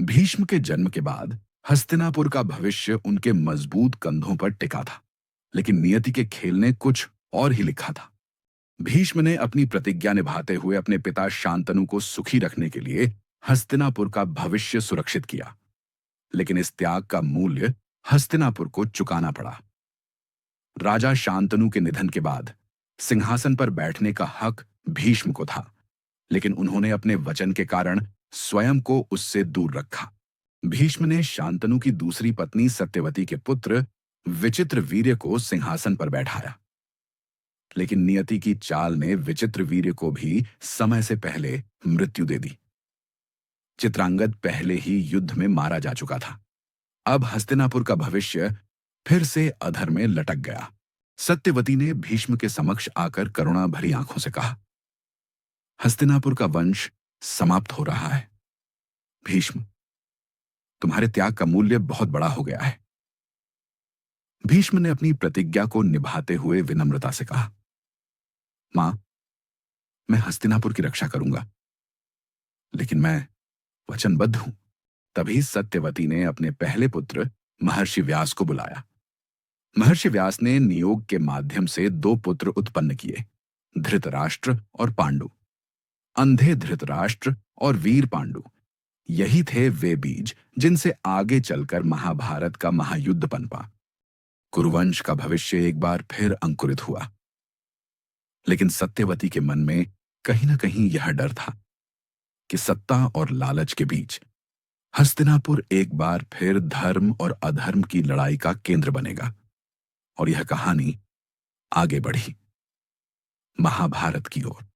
भीष्म के जन्म के बाद हस्तिनापुर का भविष्य उनके मजबूत कंधों पर टिका था, लेकिन नियति के खेल ने कुछ और ही लिखा था। भीष्म ने अपनी प्रतिज्ञा निभाते हुए अपने पिता शांतनु को सुखी रखने के लिए हस्तिनापुर का भविष्य सुरक्षित किया, लेकिन इस त्याग का मूल्य हस्तिनापुर को चुकाना पड़ा। राजा शांतनु के निधन के बाद सिंहासन पर बैठने का हक भीष्म को था, लेकिन उन्होंने अपने वचन के कारण स्वयं को उससे दूर रखा। भीष्म ने शांतनु की दूसरी पत्नी सत्यवती के पुत्र विचित्रवीर्य को सिंहासन पर बैठाया, लेकिन नियति की चाल ने विचित्रवीर्य को भी समय से पहले मृत्यु दे दी। चित्रांगद पहले ही युद्ध में मारा जा चुका था। अब हस्तिनापुर का भविष्य फिर से अधर में लटक गया। सत्यवती ने भीष्म के समक्ष आकर करुणा भरी आंखों से कहा, हस्तिनापुर का वंश समाप्त हो रहा है। भीष्म, तुम्हारे त्याग का मूल्य बहुत बड़ा हो गया है। भीष्म ने अपनी प्रतिज्ञा को निभाते हुए विनम्रता से कहा, मां, मैं हस्तिनापुर की रक्षा करूंगा, लेकिन मैं वचनबद्ध हूं। तभी सत्यवती ने अपने पहले पुत्र महर्षि व्यास को बुलाया। महर्षि व्यास ने नियोग के माध्यम से दो पुत्र उत्पन्न किए, धृतराष्ट्र और पांडु। अंधे धृतराष्ट्र और वीर पांडु, यही थे वे बीज जिनसे आगे चलकर महाभारत का महायुद्ध पनपा। कुरुवंश का भविष्य एक बार फिर अंकुरित हुआ, लेकिन सत्यवती के मन में कहीं न कहीं यह डर था कि सत्ता और लालच के बीच हस्तिनापुर एक बार फिर धर्म और अधर्म की लड़ाई का केंद्र बनेगा। और यह कहानी आगे बढ़ी महाभारत की ओर।